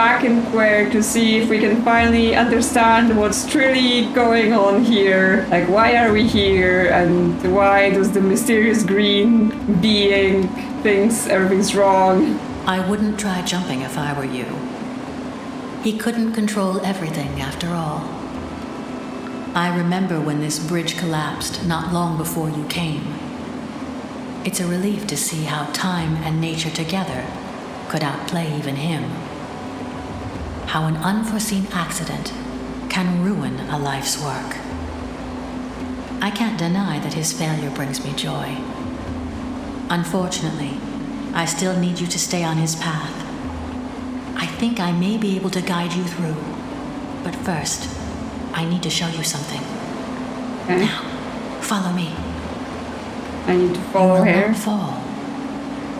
back in Quern to see if we can finally understand what's truly going on here. Like, why are we here, and why does the mysterious green being thinks everything's wrong? I wouldn't try jumping if I were you. He couldn't control everything after all. I remember when this bridge collapsed not long before you came. It's a relief to see how time and nature together could outplay even him. How an unforeseen accident can ruin a life's work. I can't deny that his failure brings me joy. Unfortunately, I still need you to stay on his path. I think I may be able to guide you through, but first, I need to show you something. Okay. Now, follow me. I need to follow You will her. not fall.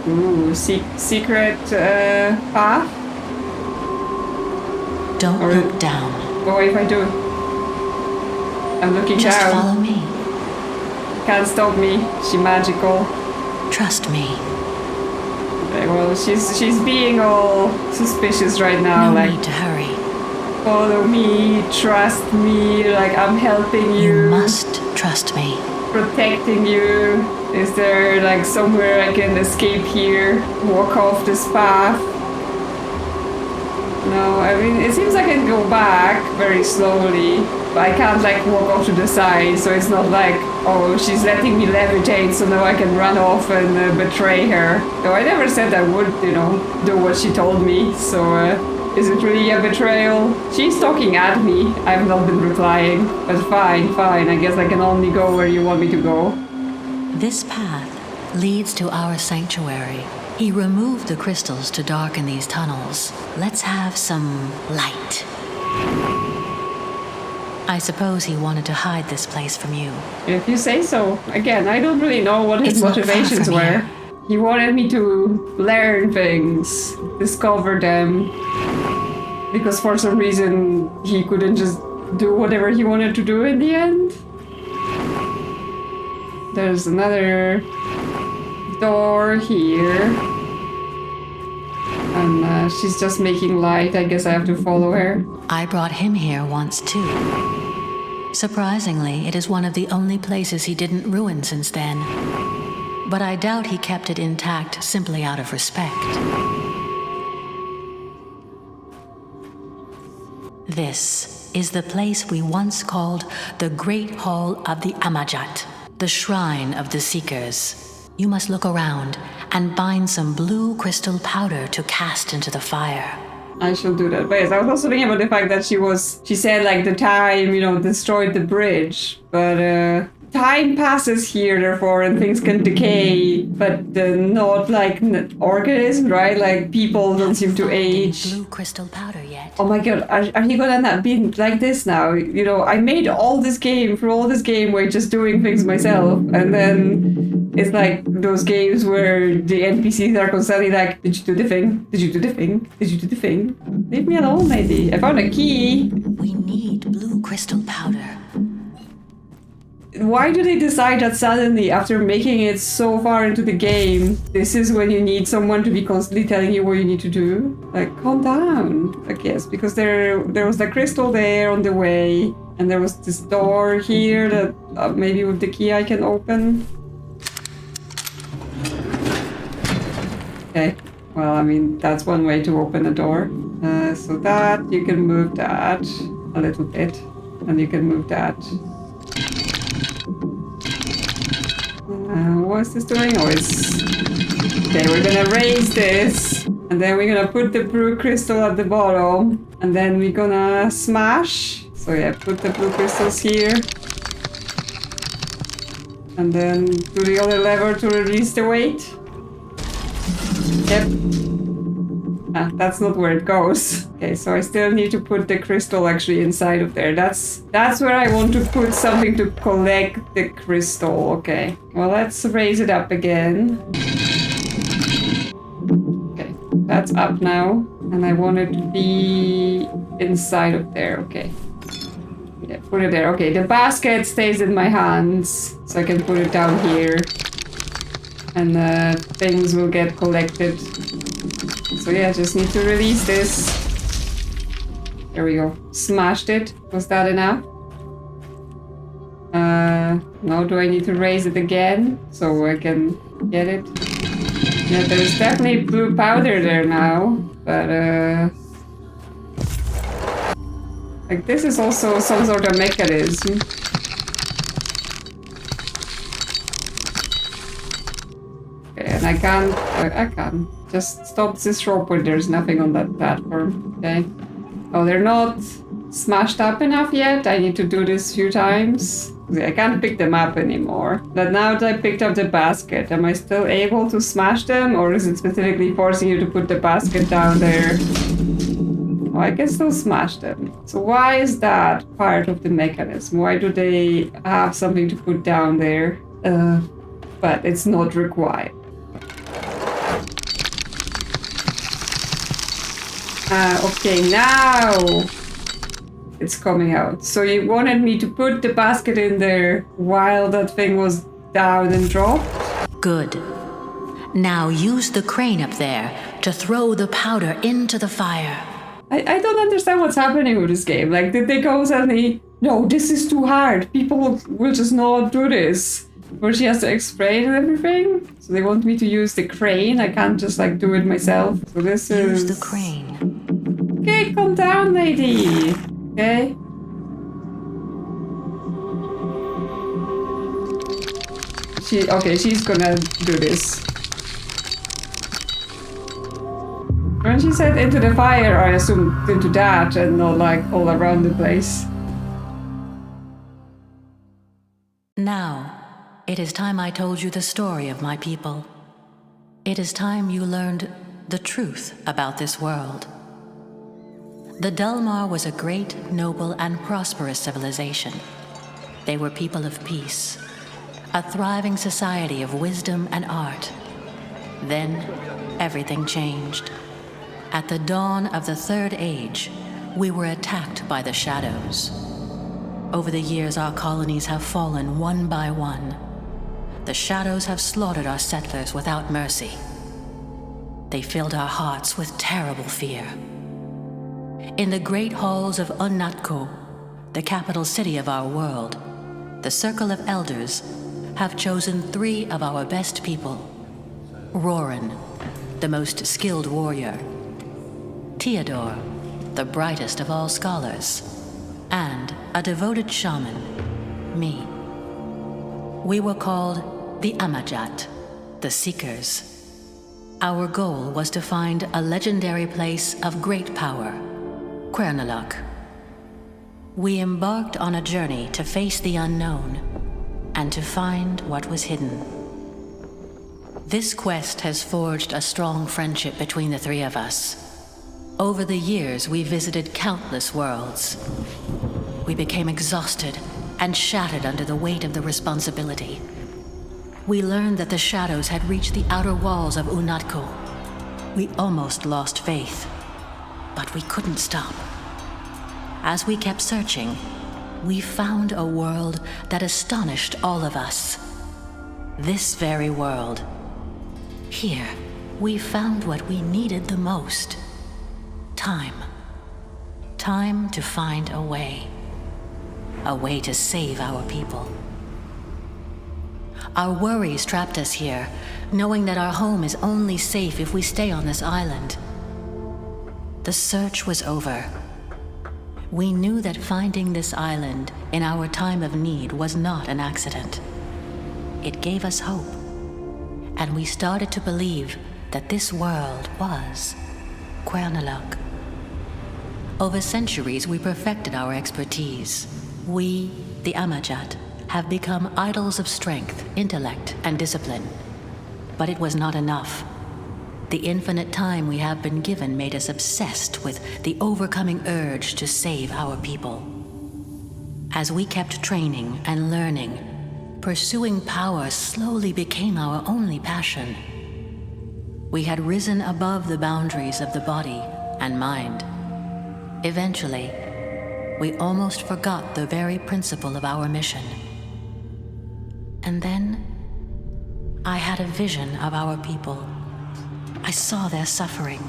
Ooh, secret path? Don't Or- look down. What if I do? I'm looking Just down. follow me. Can't stop me. She magical. Trust me. Okay, well, she's being all suspicious right now. No Like, need to hurry. follow me, trust me. Like, I'm helping you. You must trust me. Protecting you. Is there like somewhere I can escape here? Walk off this path? No, I mean, it seems I can go back very slowly, but I can't like walk off to the side, so it's not like, oh, she's letting me levitate, so now I can run off and betray her. No, I never said I would, do what she told me, so is it really a betrayal? She's talking at me. I've not been replying, but fine, I guess I can only go where you want me to go. This path leads to our sanctuary. He removed the crystals to darken these tunnels. Let's have some light. I suppose he wanted to hide this place from you. If you say so. Again, I don't really know what his It's not far motivations from were. here. He wanted me to learn things, discover them, because for some reason he couldn't just do whatever he wanted to do in the end. There's another door here. And she's just making light. I guess I have to follow her. I brought him here once too. Surprisingly, it is one of the only places he didn't ruin since then. But I doubt he kept it intact simply out of respect. This is the place we once called the Great Hall of the Amajat, the Shrine of the Seekers. You must look around and find some blue crystal powder to cast into the fire. I shall do that. But yes, I was also thinking about the fact that she said like the time, destroyed the bridge. But time passes here, therefore, and things can decay. But not like organisms, right? Like people don't seem to age. Blue crystal powder yet? Oh my god, are you gonna not be like this now? I made all this game where just doing things myself, and then it's like those games where the NPCs are constantly like, did you do the thing? Did you do the thing? Did you do the thing? Leave me alone, lady. I found a key. We need blue crystal powder. Why do they decide that suddenly, after making it so far into the game, this is when you need someone to be constantly telling you what you need to do? Like, calm down, I guess, because there was the crystal there on the way, and there was this door here that maybe with the key I can open. Okay, well, I mean, that's one way to open a door. So that, you can move that a little bit, and you can move that. What's this doing? Oh, it's... Okay, we're gonna raise this, and then we're gonna put the blue crystal at the bottom, and then we're gonna smash. So yeah, put the blue crystals here. And then do the other lever to release the weight. Yep. Ah, that's not where it goes. Okay, so I still need to put the crystal actually inside of there. That's where I want to put something to collect the crystal. Okay, well, let's raise it up again. Okay, that's up now. And I want it to be inside of there. Okay. Yeah, put it there. Okay, the basket stays in my hands, so I can put it down here. And things will get collected. So yeah, just need to release this. There we go. Smashed it. Was that enough? No, do I need to raise it again so I can get it? Yeah, there's definitely blue powder there now, but like this is also some sort of mechanism. Okay, and I can't just stop this rope when there's nothing on that platform. Okay. Oh, they're not smashed up enough yet. I need to do this a few times. I can't pick them up anymore. But now that I picked up the basket, am I still able to smash them? Or is it specifically forcing you to put the basket down there? Oh, I can still smash them. So why is that part of the mechanism? Why do they have something to put down there? But it's not required. Okay, now it's coming out. So you wanted me to put the basket in there while that thing was down and dropped? Good. Now use the crane up there to throw the powder into the fire. I don't understand what's happening with this game. Like, did they go suddenly, no, this is too hard. People will just not do this. Where she has to explain and everything. So they want me to use the crane. I can't just like do it myself. So this is... Use the crane. Okay, calm down, lady. Okay. She's gonna do this. When she said into the fire, I assumed into that and not like all around the place. Now, it is time I told you the story of my people. It is time you learned the truth about this world. The Delmar was a great, noble, and prosperous civilization. They were people of peace, a thriving society of wisdom and art. Then, everything changed. At the dawn of the Third Age, we were attacked by the shadows. Over the years, our colonies have fallen one by one. The shadows have slaughtered our settlers without mercy. They filled our hearts with terrible fear. In the great halls of Unnatko, the capital city of our world, the Circle of Elders have chosen 3 of our best people. Roran, the most skilled warrior. Theodore, the brightest of all scholars. And a devoted shaman, me. We were called the Amajat, the Seekers. Our goal was to find a legendary place of great power, Quern. We embarked on a journey to face the unknown and to find what was hidden. This quest has forged a strong friendship between the 3 of us. Over the years, we visited countless worlds. We became exhausted and shattered under the weight of the responsibility. We learned that the shadows had reached the outer walls of Unnatko. We almost lost faith, but we couldn't stop. As we kept searching, we found a world that astonished all of us. This very world. Here, we found what we needed the most. Time. Time to find a way. A way to save our people. Our worries trapped us here, knowing that our home is only safe if we stay on this island. The search was over. We knew that finding this island in our time of need was not an accident. It gave us hope, and we started to believe that this world was Quern. Over centuries, we perfected our expertise. We, the Amajat, have become idols of strength, intellect, and discipline. But it was not enough. The infinite time we have been given made us obsessed with the overcoming urge to save our people. As we kept training and learning, pursuing power slowly became our only passion. We had risen above the boundaries of the body and mind. Eventually, we almost forgot the very principle of our mission. And then, I had a vision of our people. I saw their suffering.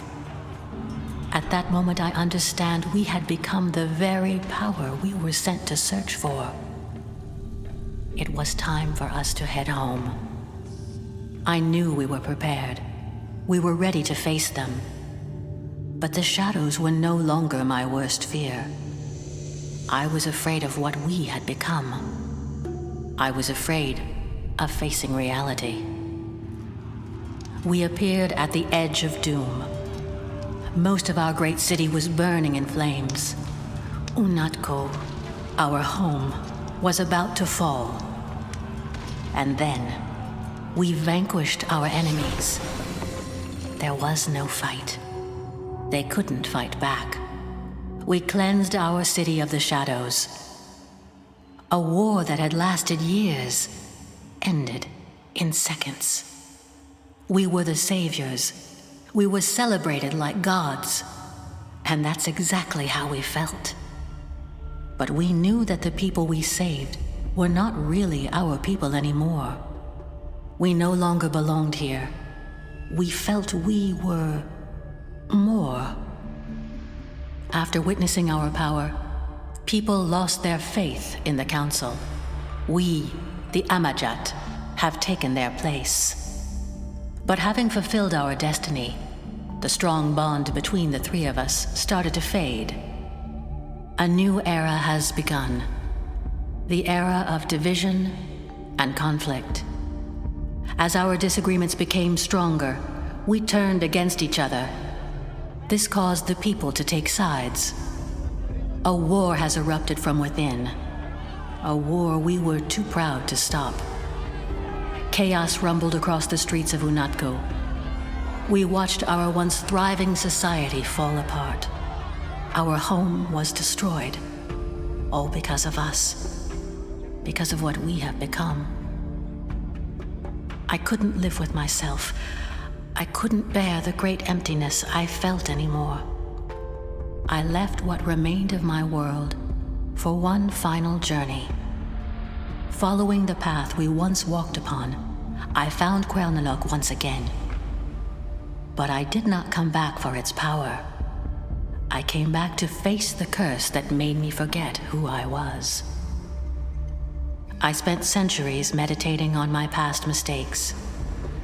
At that moment, I understand we had become the very power we were sent to search for. It was time for us to head home. I knew we were prepared. We were ready to face them. But the shadows were no longer my worst fear. I was afraid of what we had become. I was afraid of facing reality. We appeared at the edge of doom. Most of our great city was burning in flames. Unatko, our home, was about to fall. And then, we vanquished our enemies. There was no fight. They couldn't fight back. We cleansed our city of the shadows. A war that had lasted years ended in seconds. We were the saviors. We were celebrated like gods. And that's exactly how we felt. But we knew that the people we saved were not really our people anymore. We no longer belonged here. We felt we were more. After witnessing our power, people lost their faith in the council. We, the Amajat, have taken their place. But having fulfilled our destiny, the strong bond between the three of us started to fade. A new era has begun. The era of division and conflict. As our disagreements became stronger, we turned against each other. This caused the people to take sides. A war has erupted from within. A war we were too proud to stop. Chaos rumbled across the streets of Unatko. We watched our once thriving society fall apart. Our home was destroyed. All because of us. Because of what we have become. I couldn't live with myself. I couldn't bear the great emptiness I felt anymore. I left what remained of my world for one final journey. Following the path we once walked upon, I found Quern once again. But I did not come back for its power. I came back to face the curse that made me forget who I was. I spent centuries meditating on my past mistakes,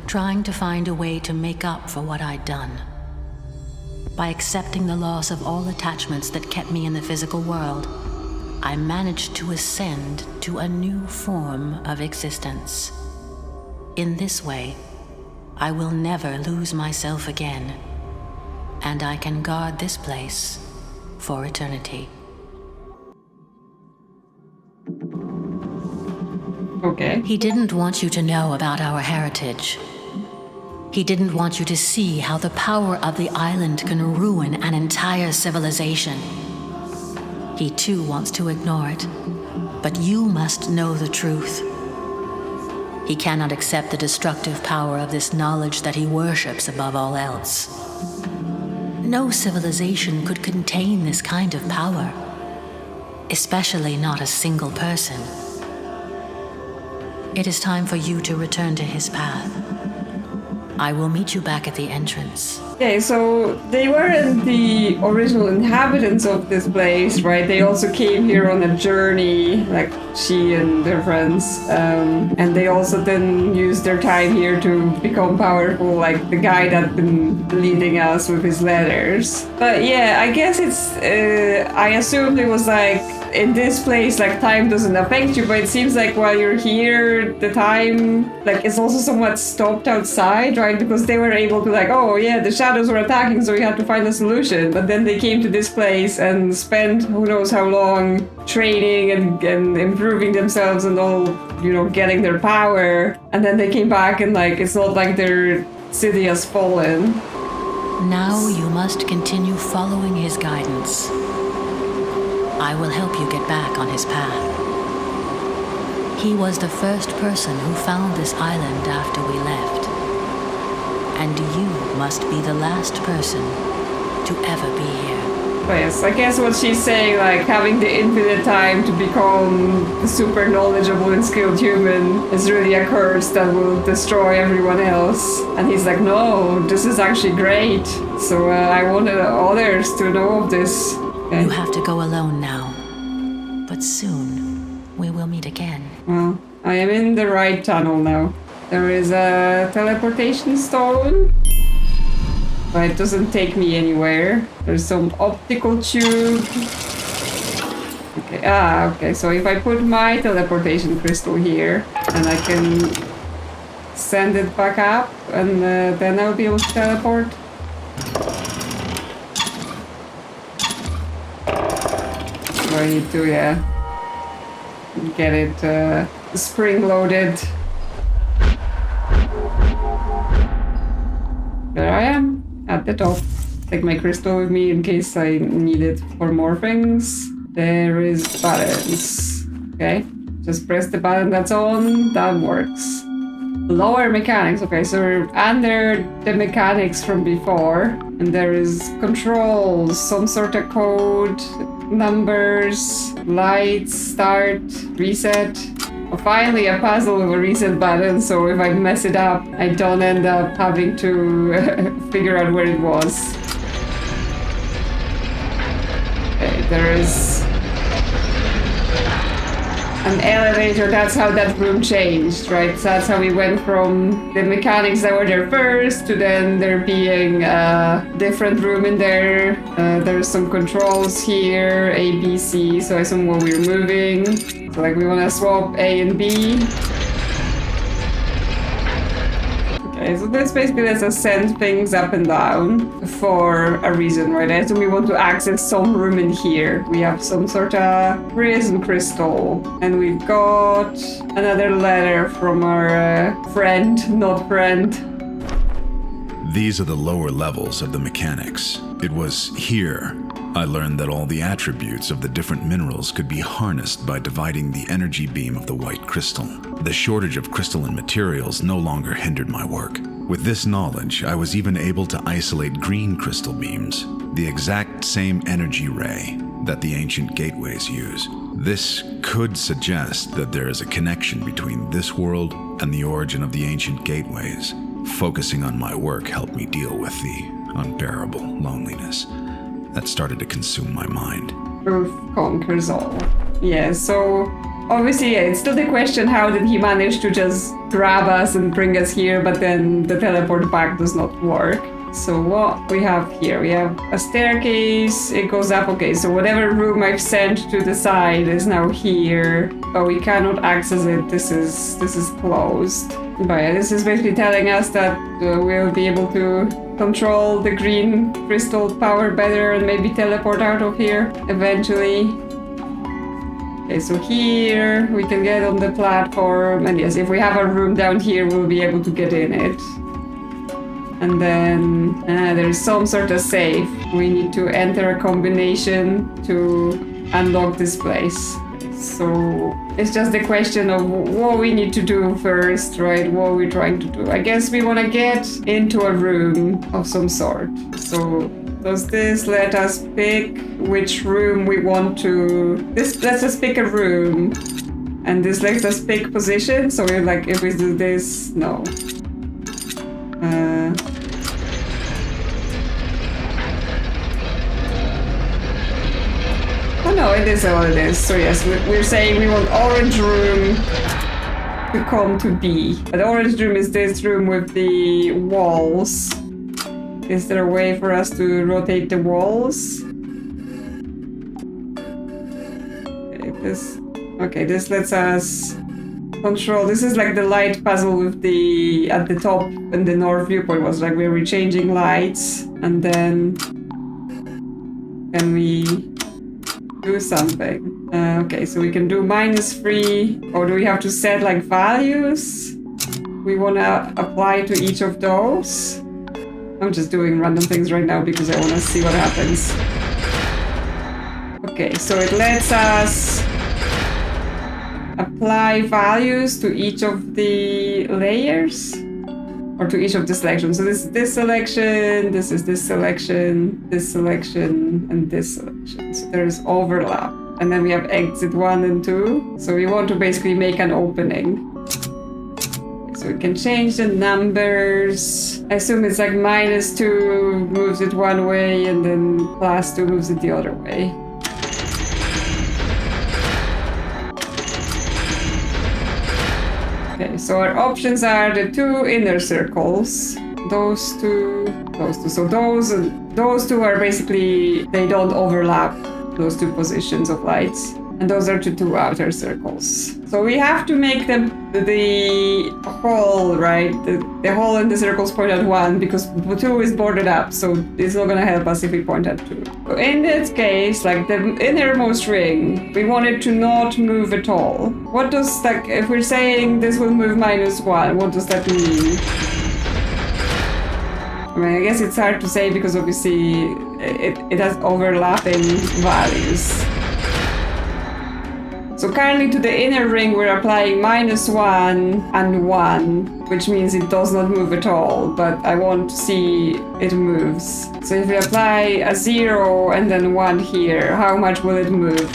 trying to find a way to make up for what I'd done. By accepting the loss of all attachments that kept me in the physical world, I managed to ascend to a new form of existence. In this way, I will never lose myself again, and I can guard this place for eternity. Okay. He didn't want you to know about our heritage. He didn't want you to see how the power of the island can ruin an entire civilization. He too wants to ignore it, but you must know the truth. He cannot accept the destructive power of this knowledge that he worships above all else. No civilization could contain this kind of power, especially not a single person. It is time for you to return to his path. I will meet you back at the entrance. Okay, so they weren't the original inhabitants of this place, right? They also came here on a journey, like she and their friends. And they also then used their time here to become powerful, like the guy that's been leading us with his letters. But yeah, I guess it's, I assumed it was like, in this place, like, time doesn't affect you, but it seems like while you're here, the time, like, it's also somewhat stopped outside, right? Because they were able to, like, oh yeah, the shadows were attacking, so we had to find a solution. But then they came to this place and spent who knows how long training and improving themselves and all, you know, getting their power. And then they came back and, like, it's not like their city has fallen. Now you must continue following his guidance. I will help you get back on his path. He was the first person who found this island after we left. And you must be the last person to ever be here. But yes, I guess what she's saying, like having the infinite time to become the super knowledgeable and skilled human is really a curse that will destroy everyone else. And he's like, no, this is actually great. So I wanted others to know of this. Okay. You have to go alone now. But soon, we will meet again. Well, I am in the right tunnel now. There is a teleportation stone. But it doesn't take me anywhere. There's some optical tube. Okay, okay, so if I put my teleportation crystal here, and I can send it back up, and then I'll be able to teleport. So I need to, yeah, get it spring-loaded. There I am. At the top. Take my crystal with me in case I need it for more things. There is buttons. Okay. Just press the button that's on. That works. Lower mechanics. Okay, so we're under the mechanics from before. And there is controls, some sort of code, numbers, lights, start, reset. Well, finally a puzzle with a reset button, so if I mess it up, I don't end up having to figure out where it was. Okay, there is an elevator. That's how that room changed, right? So that's how we went from the mechanics that were there first to then there being a different room in there. There's some controls here, A, B, C, so I assume what we're moving. So like we want to swap A and B. Okay, so this basically lets us send things up and down for a reason, right? I assume we want to access some room in here. We have some sort of prison crystal. And we've got another letter from our friend, not friend. These are the lower levels of the mechanics. It was here I learned that all the attributes of the different minerals could be harnessed by dividing the energy beam of the white crystal. The shortage of crystalline materials no longer hindered my work. With this knowledge, I was even able to isolate green crystal beams, the exact same energy ray that the ancient gateways use. This could suggest that there is a connection between this world and the origin of the ancient gateways. Focusing on my work helped me deal with the unbearable loneliness that started to consume my mind. Truth conquers all. Yeah, so obviously, yeah, it's still the question, how did he manage to just grab us and bring us here, but then the teleport back does not work. So what we have here, we have a staircase, it goes up. Okay, so whatever room I've sent to the side is now here, but we cannot access it. This is closed. But yeah, this is basically telling us that we'll be able to control the green crystal power better and maybe teleport out of here eventually. Okay, so here we can get on the platform, and yes, if we have a room down here, we'll be able to get in it. And then there's some sort of safe. We need to enter a combination to unlock this place. So it's just the question of what we need to do first, right? What are we trying to do? I guess we want to get into a room of some sort. So does this let us pick which room we want to... This lets us pick a room. And this lets us pick position. So we're like, if we do this, no. Oh no, it is all it is. So yes, we're saying we want orange room to come to B. The orange room is this room with the walls. Is there a way for us to rotate the walls? Okay, this lets us control. This is like the light puzzle with the at the top in the north viewport was like where we're changing lights, and then can we do something? Okay, so we can do -3, or do we have to set like values we want to apply to each of those? I'm just doing random things right now because I want to see what happens. Okay, so it lets us apply values to each of the layers. or to each of the selections. So this is this selection, this is this selection, this selection, and this selection. So there's overlap. And then we have exit 1 and 2. So we want to basically make an opening. So we can change the numbers. I assume it's like -2 moves it one way and then +2 moves it the other way. Okay, so our options are the 2 inner circles. Those two. So those two are basically, they don't overlap, those 2 positions of lights. And those are the 2 outer circles. So we have to make them the hole, right? The hole in the circles point at 1 because 2 is boarded up, so it's not gonna help us if we point at 2. So in this case, like the innermost ring, we want it to not move at all. What does, like, if we're saying this will move -1, what does that mean? I mean, I guess it's hard to say because obviously it has overlapping values. So currently to the inner ring we're applying -1 and 1, which means it does not move at all, but I want to see it moves. So if we apply a 0 and then 1 here, how much will it move?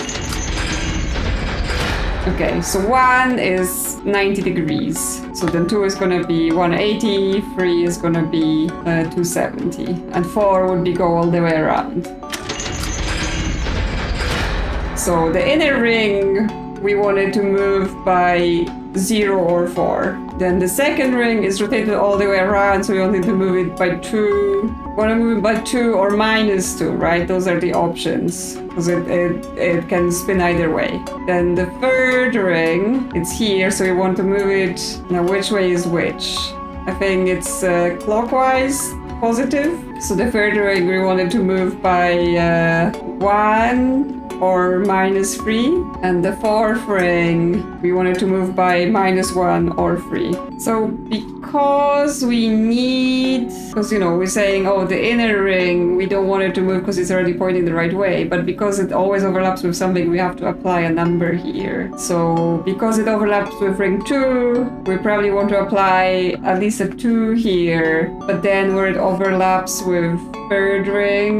Okay, so 1 is 90 degrees. So then 2 is gonna be 180, 3 is gonna be 270, and 4 would be go all the way around. So the inner ring, we wanted to move by 0 or 4. Then the second ring is rotated all the way around, so we only need to move it by 2. We want to move it by 2 or -2, right? Those are the options, because it can spin either way. Then the third ring, it's here, so we want to move it. Now, which way is which? I think it's clockwise, positive. So the third ring, we wanted to move by 1 or -3, and the fourth ring we wanted to move by -1 or 3. So because we need, because we're saying, oh, the inner ring we don't want it to move because it's already pointing the right way, but because it always overlaps with something, we have to apply a number here. So because it overlaps with ring 2, we probably want to apply at least a 2 here, but then where it overlaps with third ring,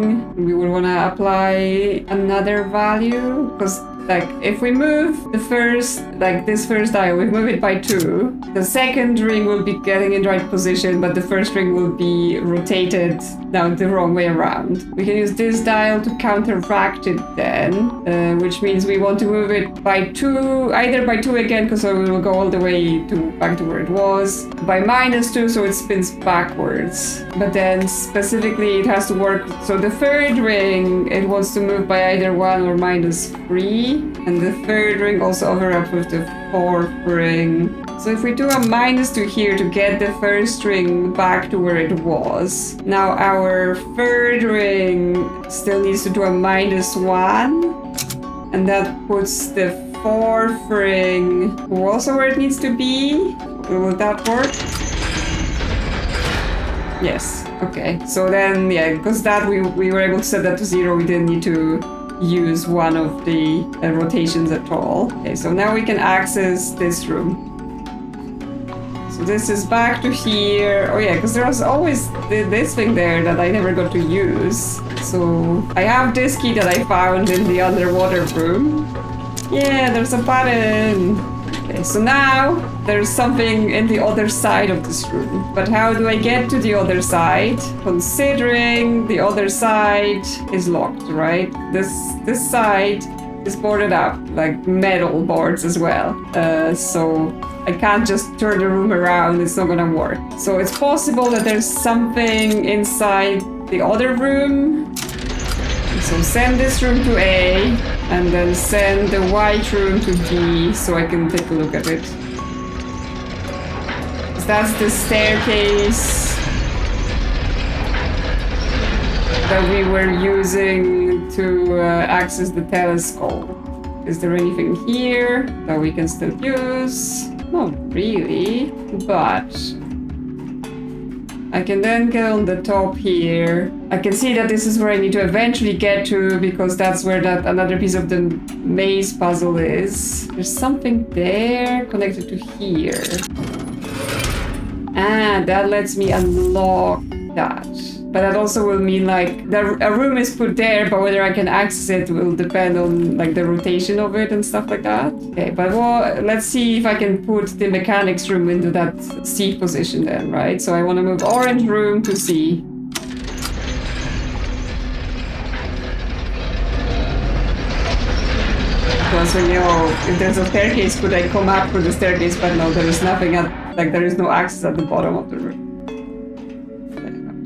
we would want to apply another value, because like if we move the first, like this first dial, we move it by 2, the second ring will be getting in the right position, but the first ring will be rotated now the wrong way around. We can use this dial to counteract it then, which means we want to move it by 2, either by 2 again, because it will go all the way back to where it was, by -2, so it spins backwards. But then specifically it has to work, so the third ring, it wants to move by either 1 or -3, and the third ring also overlaps with the fourth ring. So if we do a -2 here to get the first ring back to where it was, now our third ring still needs to do a -1, and that puts the fourth ring also where it needs to be. Will that work? Yes, okay. So then, yeah, because that we were able to set that to 0, we didn't need to use one of the rotations at all. Okay, so now we can access this room. So this is back to here. Oh yeah, because there was always this thing there that I never got to use. So I have this key that I found in the underwater room. Yeah, there's a button. Okay, so now there's something in the other side of this room. But how do I get to the other side? Considering the other side is locked, right? This side is boarded up, like metal boards as well. So I can't just turn the room around, it's not gonna work. So it's possible that there's something inside the other room. So send this room to A, and then send the white room to B, so I can take a look at it. That's the staircase that we were using to access the telescope. Is there anything here that we can still use? Not really, but I can then get on the top here. I can see that this is where I need to eventually get to, because that's where that another piece of the maze puzzle is. There's something there connected to here. And that lets me unlock that. But that also will mean like a room is put there, but whether I can access it will depend on like the rotation of it and stuff like that. Okay, but well, let's see if I can put the mechanics room into that C position then, right? So I want to move orange room to C. So you know, if there's a staircase, could I come up through the staircase? But no, there is nothing at, like there is no access at the bottom of the room.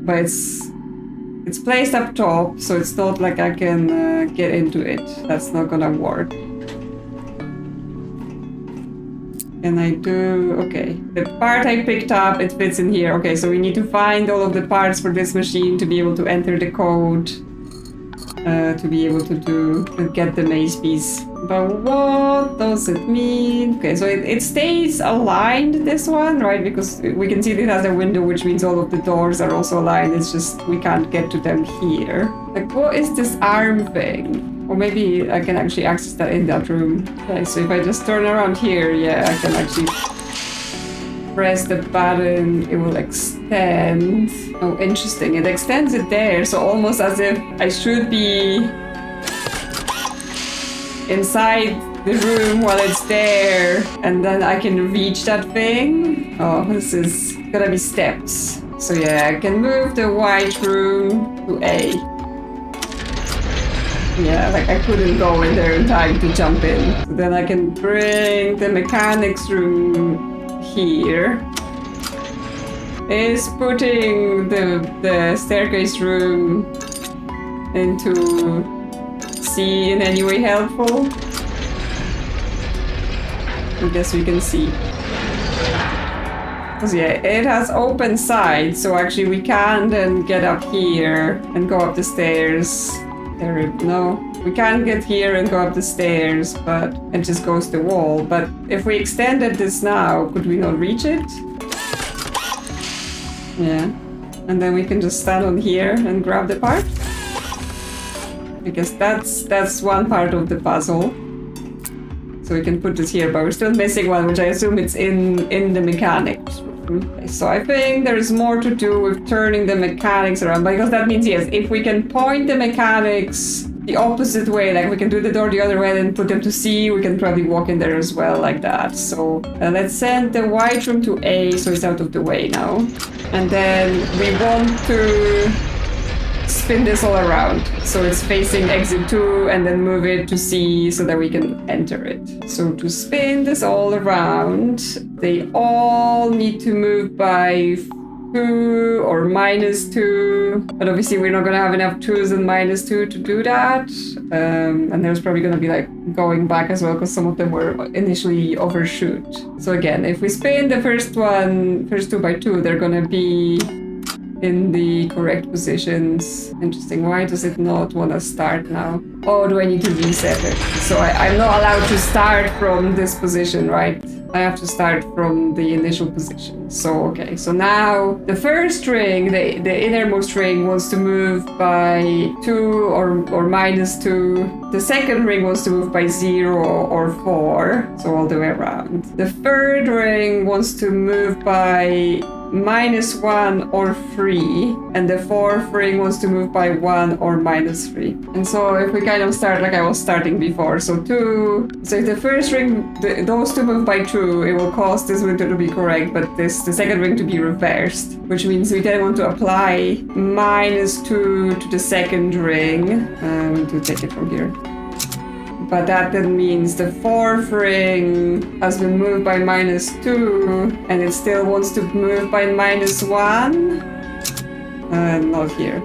But it's placed up top, so it's not like I can get into it. That's not gonna work. And I do, okay. The part I picked up, it fits in here. Okay, so we need to find all of the parts for this machine to be able to enter the code. To be able to get the maze piece. But what does it mean? Okay, so it stays aligned, this one, right? Because we can see it has a window, which means all of the doors are also aligned. It's just we can't get to them here. Like, what is this arm thing? Or maybe I can actually access that in that room. Okay, so if I just turn around here, yeah, I can actually press the button, it will extend. Oh, interesting. It extends it there, so almost as if I should be inside the room while it's there, and then I can reach that thing. Oh, this is gonna be steps. So yeah, I can move the white room to A. Yeah, like I couldn't go in there in time to jump in. So then I can bring the mechanics room here. Is putting the staircase room into C in any way helpful? I guess we can see. Because yeah, it has open sides, so actually we can then get up here and go up the stairs. No, we can't get here and go up the stairs, but it just goes the wall. But if we extended this now, could we not reach it? Yeah, and then we can just stand on here and grab the part. Because that's one part of the puzzle. So we can put this here, but we're still missing one, which I assume it's in the mechanics. Okay, so I think there's more to do with turning the mechanics around, because that means, yes, if we can point the mechanics the opposite way, like we can do the door the other way and put them to C, we can probably walk in there as well, like that. So let's send the white room to A, so it's out of the way now. And then we want to spin this all around. So it's facing exit 2 and then move it to C so that we can enter it. So to spin this all around, they all need to move by 2 or -2. But obviously we're not going to have enough 2s and -2 to do that. And there's probably going to be like going back as well because some of them were initially overshoot. So again, if we spin the first 2 by 2, they're going to be in the correct positions. Interesting. Why does it not want to start now? Oh, do I need to reset it? So I'm not allowed to start from this position, right? I have to start from the initial position. So, okay. So now the first ring, the innermost ring, wants to move by 2 or -2. The second ring wants to move by 0 or 4. So all the way around. The third ring wants to move by -1 or 3, and the fourth ring wants to move by 1 or -3. And so if we kind of start like I was starting before, so 2, so if the first ring, those two move by 2, it will cause this window to be correct, but the second ring to be reversed, which means we then want to apply -2 to the second ring. I'm going to take it from here. But that then means the fourth ring has been moved by -2, and it still wants to move by -1. Not here.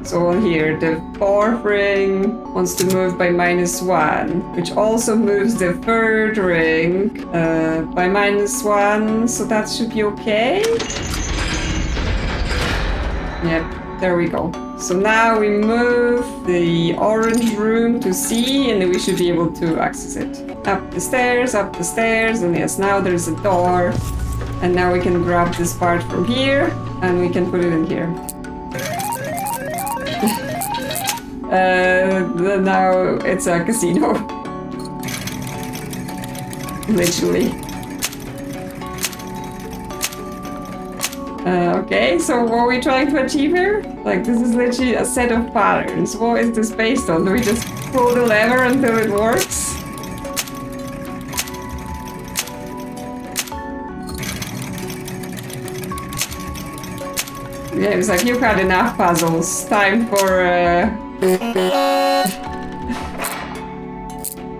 So on here, the fourth ring wants to move by -1, which also moves the third ring by -1, so that should be okay. Yep, there we go. So now we move the orange room to C, and then we should be able to access it. Up the stairs, and yes, now there's a door. And now we can grab this part from here, and we can put it in here. Now it's a casino. Literally. Okay, so what are we trying to achieve here? Like, this is literally a set of patterns. What is this based on? Do we just pull the lever until it works? Yeah, it's like, you've had enough puzzles. Time for,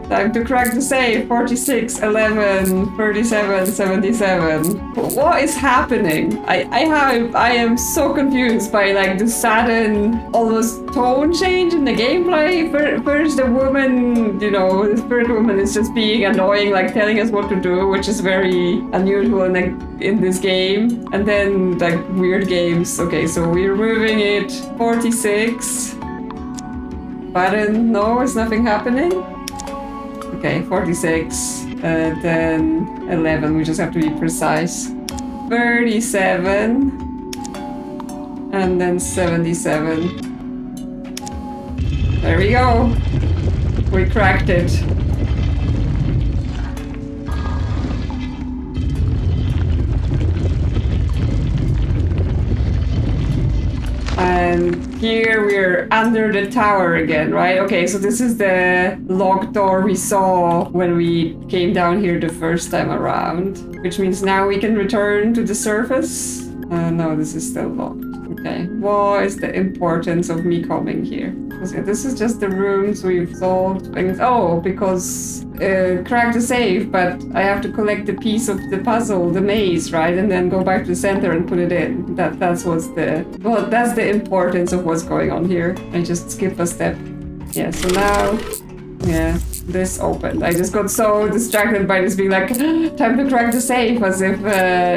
time to crack the safe. 46, 11, 37, 77. What is happening? I am so confused by like the sudden almost tone change in the gameplay. First the woman, you know, the spirit woman is just being annoying, like telling us what to do, which is very unusual in this game. And then like weird games. Okay, so we're moving it. 46. Button, no, is nothing happening? Okay, 46, then 11, we just have to be precise. 37, and then 77. There we go. We cracked it. And here we're under the tower again, right? Okay, so this is the locked door we saw when we came down here the first time around, which means now we can return to the surface. No, this is still locked. Okay, what is the importance of me coming here? This is just the rooms we've solved things. Oh, because crack the safe, but I have to collect the piece of the puzzle, the maze, right? And then go back to the center and put it in. That's what's the... Well, that's the importance of what's going on here. I just skipped a step. Yeah, so now... Yeah, this opened. I just got so distracted by this being like, time to crack the safe, as if,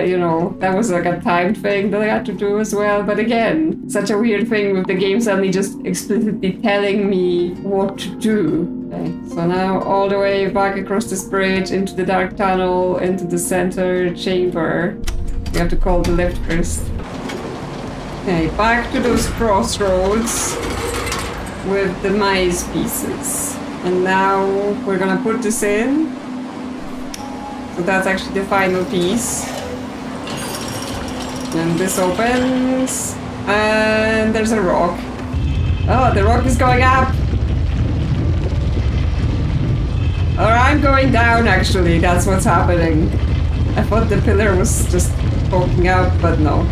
you know, that was like a timed thing that I had to do as well. But again, such a weird thing with the game suddenly just explicitly telling me what to do. Okay, so now all the way back across this bridge, into the dark tunnel, into the center chamber. We have to call the lift first. Okay, back to those crossroads with the mice pieces. And now we're gonna put this in. So that's actually the final piece. And this opens. And there's a rock. Oh, the rock is going up. Or I'm going down, actually. That's what's happening. I thought the pillar was just poking out, but no.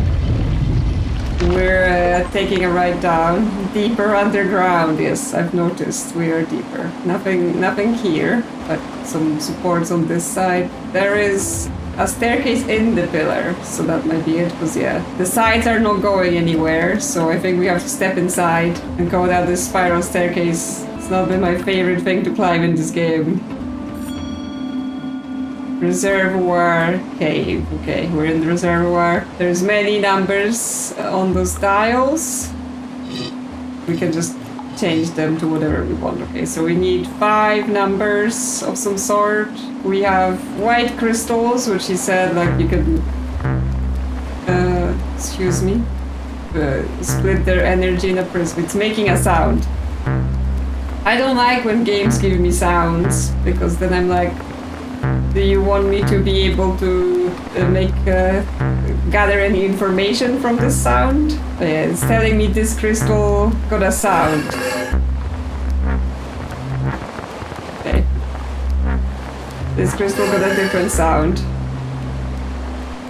We're taking a ride down. Deeper underground, yes, I've noticed we are deeper. Nothing here, but some supports on this side. There is a staircase in the pillar, so that might be it, because yeah, the sides are not going anywhere, so I think we have to step inside and go down this spiral staircase. It's not been my favorite thing to climb in this game. Reservoir cave. Okay, we're in the reservoir. There's many numbers on those dials. We can just change them to whatever we want. Okay, so we need 5 numbers of some sort. We have white crystals, which he said, like, you can... excuse me. Split their energy in a prism. It's making a sound. I don't like when games give me sounds, because then I'm like, do you want me to be able to gather any information from this sound? Yeah, it's telling me this crystal got a sound. Okay. This crystal got a different sound.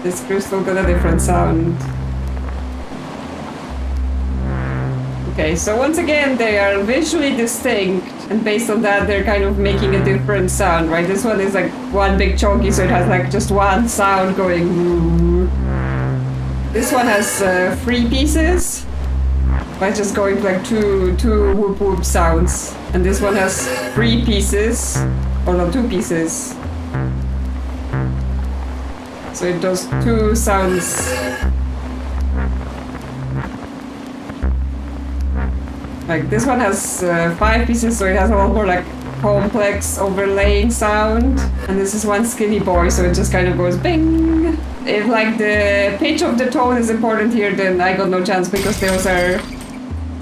This crystal got a different sound. Okay, so once again, they are visually distinct, and based on that, they're kind of making a different sound, right? This one is like one big chunky, so it has like just one sound going. This one has 3 pieces, by just going like two whoop whoop sounds, and this one has 3 pieces, or no, 2 pieces. So it does 2 sounds. Like this one has 5 pieces, so it has a lot more like complex overlaying sound. And this is one skinny boy, so it just kind of goes bing. If like the pitch of the tone is important here, then I got no chance, because those are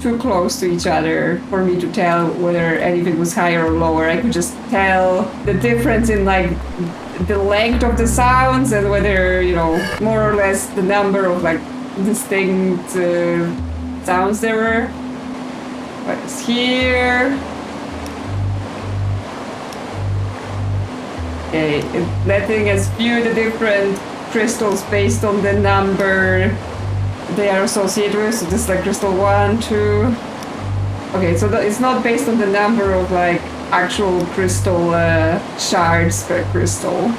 too close to each other for me to tell whether anything was higher or lower. I could just tell the difference in like the length of the sounds and whether, you know, more or less the number of like distinct sounds there were. What is here? Okay, letting us view the different crystals based on the number they are associated with. So this is like crystal 1, 2. Okay, so it's not based on the number of like actual crystal shards per crystal.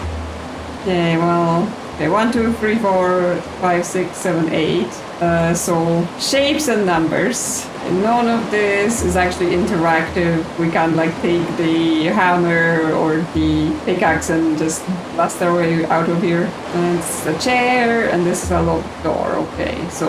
Okay, well, okay, 1, 2, 3, 4, 5, 6, 7, 8. So shapes and numbers. And none of this is actually interactive. We can't like take the hammer or the pickaxe and just blast our way out of here. And it's a chair, and this is a locked door. Okay, so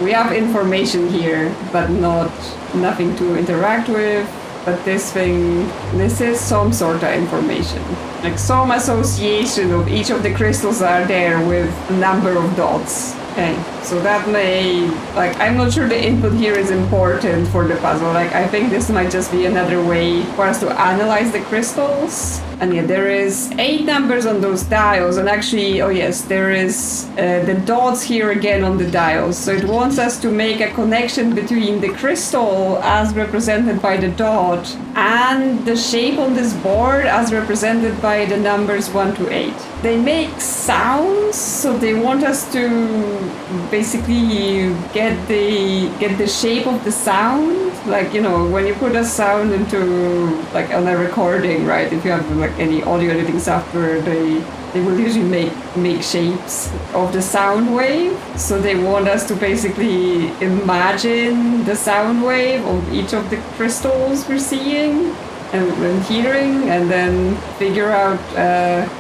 we have information here, but nothing to interact with. But this is some sort of information. Like some association of each of the crystals are there with a number of dots. Okay, so that may, like, I'm not sure the input here is important for the puzzle. Like, I think this might just be another way for us to analyze the crystals. And yeah, there is 8 numbers on those dials. And actually, oh yes, there is the dots here again on the dials. So it wants us to make a connection between the crystal as represented by the dot and the shape on this board as represented by the numbers 1 to 8. They make sounds, so they want us to basically get the shape of the sound. Like, you know, when you put a sound into, like, on a recording, right? If you have, like, any audio editing software, they will usually make shapes of the sound wave. So they want us to basically imagine the sound wave of each of the crystals we're seeing and hearing, and then figure out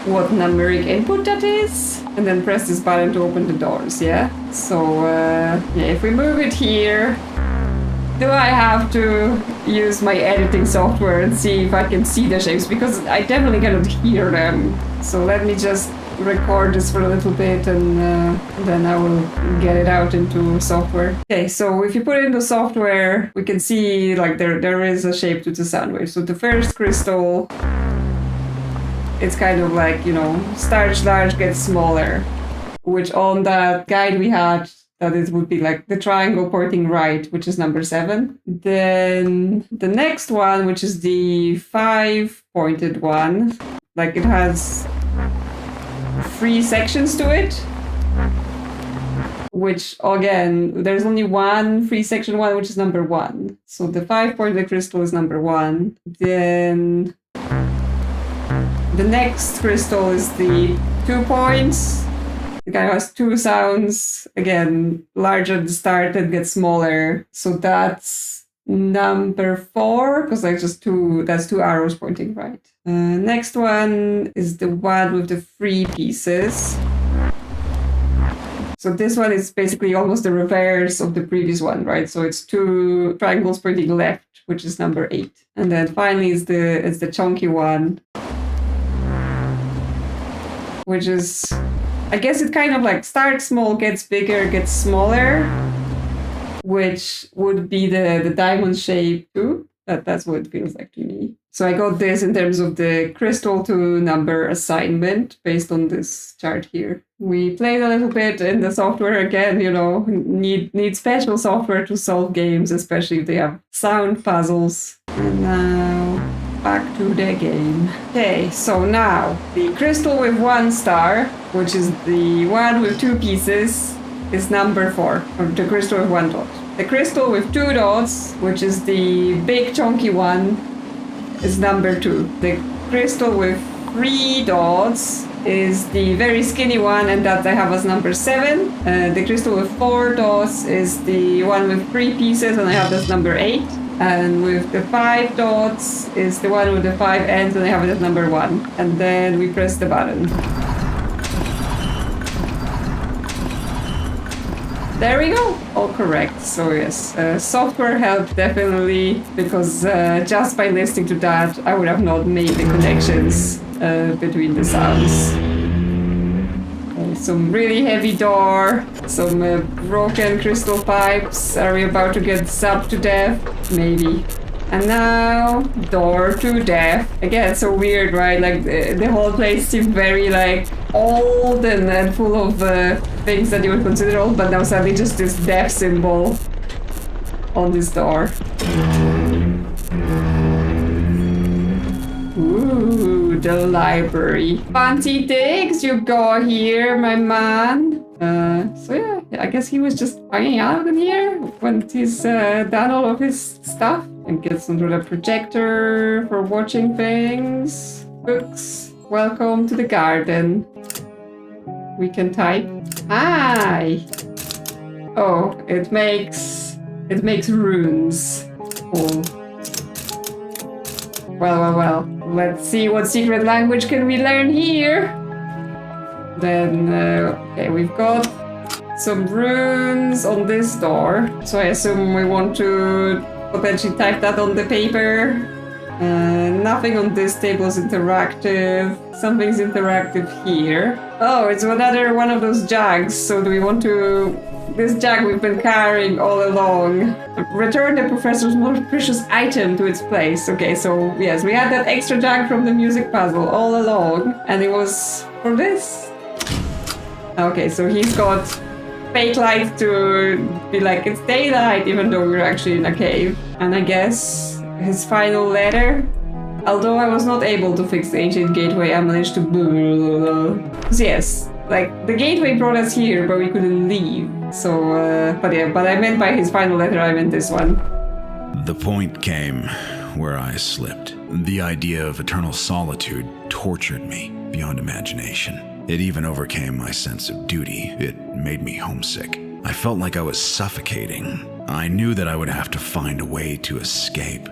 what numeric input that is, and then press this button to open the doors, yeah? So, yeah, if we move it here, do I have to use my editing software and see if I can see the shapes? Because I definitely cannot hear them. So let me just record this for a little bit, and then I will get it out into software. Okay, so if you put it into software, we can see like there is a shape to the sound wave. So the first crystal, it's kind of like, you know, starts large, gets smaller, which on that guide we had, that it would be like the triangle pointing right, which is number 7. Then the next one, which is the 5-pointed one, like it has 3 sections to it, which again, there's only one free section 1, which is number 1. So the 5-pointed crystal is number 1. Then the next crystal is the 2 points. The guy has 2 sounds, again, larger at the start and gets smaller. So that's number 4, because that's 2 arrows pointing right. Next one is the one with the 3 pieces. So this one is basically almost the reverse of the previous one, right? So it's 2 triangles pointing left, which is number 8. And then finally is the chunky one, which is, I guess it kind of like starts small, gets bigger, gets smaller, which would be the diamond shape too. That's what it feels like to me. So I got this in terms of the crystal to number assignment based on this chart here. We played a little bit in the software again, you know, need special software to solve games, especially if they have sound puzzles. And now back to the game. Okay, so now the crystal with 1 star, which is the one with 2 pieces, is number 4, or the crystal with 1 dot. The crystal with 2 dots, which is the big chunky one, is number 2. The crystal with 3 dots is the very skinny one, and that I have as number 7. The crystal with 4 dots is the one with 3 pieces, and I have as number 8. And with the 5 dots is the one with the 5 ends, and I have it as number 1. And then we press the button. There we go, all correct. So yes, software helped definitely, because just by listening to that, I would have not made the connections between the sounds. Some really heavy door, some broken crystal pipes. Are we about to get zapped to death? Maybe. And now, door to death. Again, it's so weird, right? Like, the whole place seemed very, like, old and full of things that you would consider old, but now suddenly just this death symbol on this door. Ooh, the library. Fancy things you got here, my man. So yeah, I guess he was just hanging out in here when he's done all of his stuff. And gets onto the projector for watching things. Books. Welcome to the garden. We can type. Hi! Oh, it makes runes. Cool. Well. Let's see what secret language can we learn here. Then, okay, we've got some runes on this door. So I assume we want to potentially type that on the paper. Nothing on this table is interactive. Something's interactive here. Oh, it's another one of those jugs. So do we want to... This jug we've been carrying all along. Return the professor's most precious item to its place. Okay, so yes, we had that extra jug from the music puzzle all along. And it was for this. Okay, so he's got fake lights to be like, it's daylight, even though we're actually in a cave. And I guess his final letter. Although I was not able to fix the ancient gateway, I managed to... Yes, like, the gateway brought us here, but we couldn't leave. So, but I meant by his final letter, I meant this one. The point came where I slipped. The idea of eternal solitude tortured me beyond imagination. It even overcame my sense of duty. It made me homesick. I felt like I was suffocating. I knew that I would have to find a way to escape.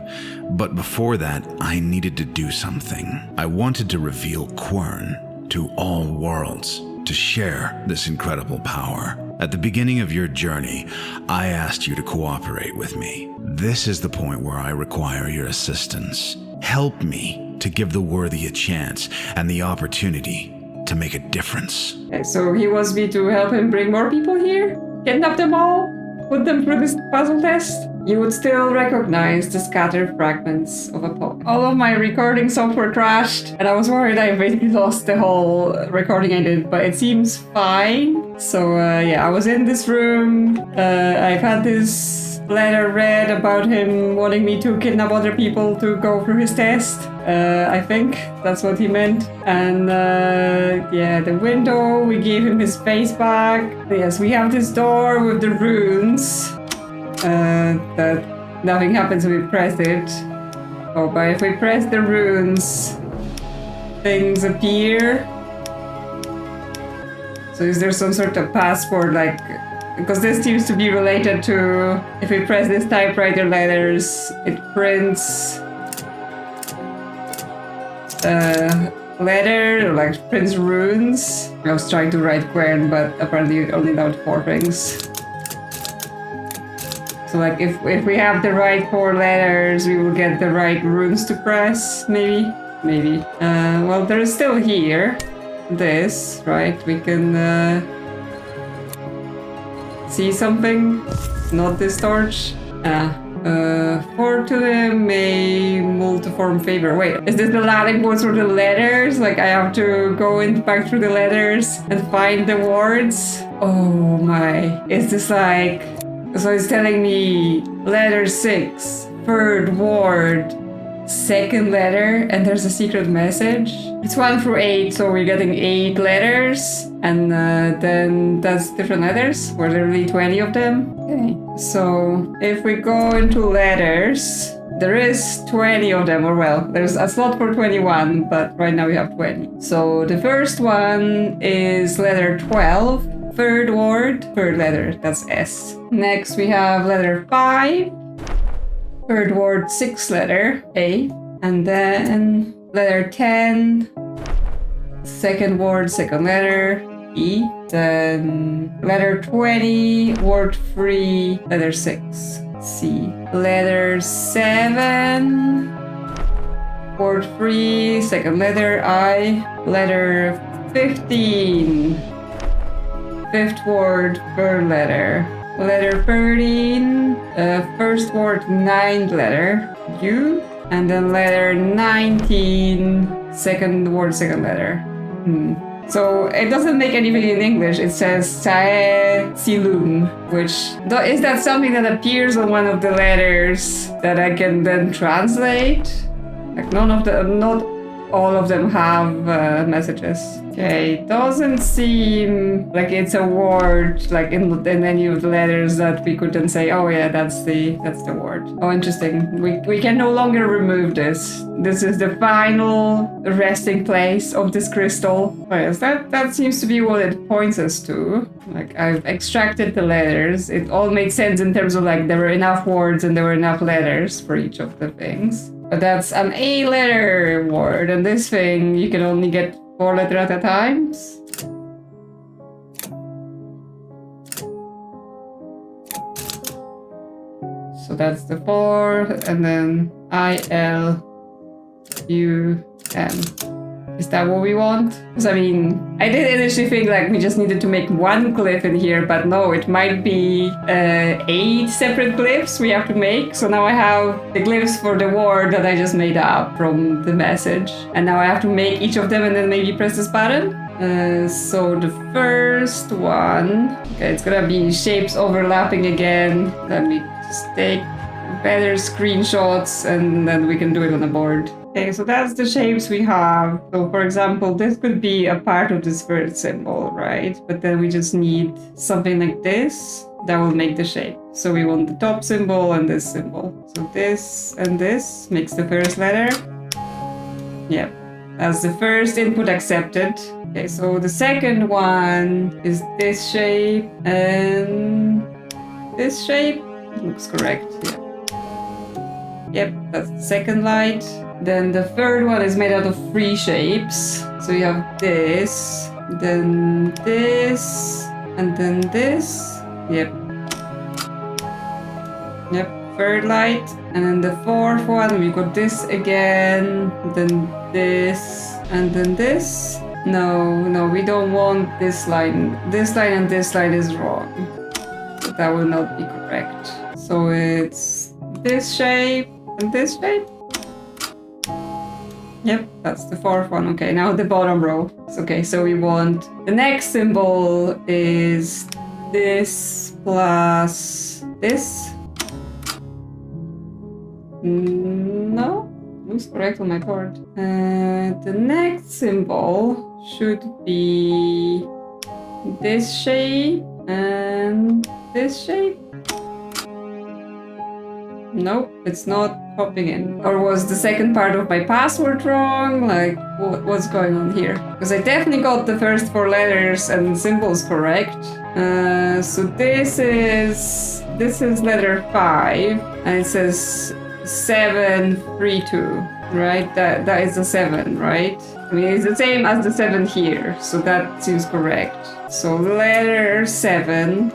But before that, I needed to do something. I wanted to reveal Quern to all worlds, to share this incredible power. At the beginning of your journey, I asked you to cooperate with me. This is the point where I require your assistance. Help me to give the worthy a chance and the opportunity to make a difference. Okay, so he wants me to help him bring more people here? Kidnap them all? Put them through this puzzle test? You would still recognize the scattered fragments of a poem. All of my recording software crashed, and I was worried I basically lost the whole recording I did, but it seems fine. So yeah, I was in this room. I've had this letter read about him wanting me to kidnap other people to go through his test. I think that's what he meant. And yeah, the window, we gave him his face back. Yes, we have this door with the runes. That nothing happens when we press it. Oh, but if we press the runes, things appear. So is there some sort of passport, like, because this seems to be related to, if we press this typewriter letters, it prints letter, like prints runes. I was trying to write Quern, but apparently it only allowed 4 things. So like if we have the right 4 letters, we will get the right runes to press, maybe? Maybe. Well, there is still here. This, right? We can see something? Not this torch. Fortune may multiform favor. Wait, is this the Latin word for the letters? Like I have to go back through the letters and find the words? Oh my. Is this like... So it's telling me letter 6, 3rd word, 2nd letter, and there's a secret message. It's 1 through 8, so we're getting 8 letters, and then that's different letters. Were there really 20 of them? Okay. So if we go into letters, there is 20 of them, or well, there's a slot for 21, but right now we have 20. So the first one is letter 12. 3rd word, 3rd letter, that's S. Next we have letter 5. 3rd word, 6th letter, A. And then letter 10. 2nd word, 2nd letter, E. Then letter 20, word 3, letter 6, C. Letter 7, word 3, 2nd letter, I. Letter 15. 5th word, 3rd letter. letter 13, first word 9th letter, U, and then letter 19, second word, second letter. So it doesn't make anything in English. It says Sae Silum, which is that something that appears on one of the letters that I can then translate? Like not all of them have messages. Okay, doesn't seem like it's a word like in any of the letters that we could then say, oh yeah, that's the word. Oh, interesting. We can no longer remove this. This is the final resting place of this crystal. Oh yes, that seems to be what it points us to. Like I've extracted the letters. It all made sense in terms of like there were enough words and there were enough letters for each of the things. But that's an A letter word, and this thing you can only get 4 letters at a time. So that's the 4, and then ILUM. Is that what we want? Because I mean, I did initially think like we just needed to make 1 glyph in here, but no, it might be 8 separate glyphs we have to make. So now I have the glyphs for the word that I just made up from the message. And now I have to make each of them and then maybe press this button. So the first one, okay, it's gonna be shapes overlapping again. Let me just take better screenshots and then we can do it on the board. Okay, so that's the shapes we have. So for example, this could be a part of this first symbol, right? But then we just need something like this that will make the shape. So we want the top symbol and this symbol. So this and this makes the first letter. Yep, that's the first input accepted. Okay, so the second one is this shape and this shape. Looks correct, yeah. Yep, that's the second light. Then the third one is made out of 3 shapes. So you have this, then this, and then this. Yep. Yep, third light. And then the fourth one, we got this again, then this, and then this. No, we don't want this line. This line and this line is wrong. So that will not be correct. So it's this shape and this shape. Yep, that's the fourth one. Okay, now the bottom row. Okay, so we want the next symbol is this plus this. No, looks correct on my board. The next symbol should be this shape and this shape. Nope, it's not popping in. Or was the second part of my password wrong? Like, what's going on here? Because I definitely got the first 4 letters and symbols correct. So this is letter 5, and it says 732, right? That is the 7, right? I mean, it's the same as the 7 here, so that seems correct. So letter 7.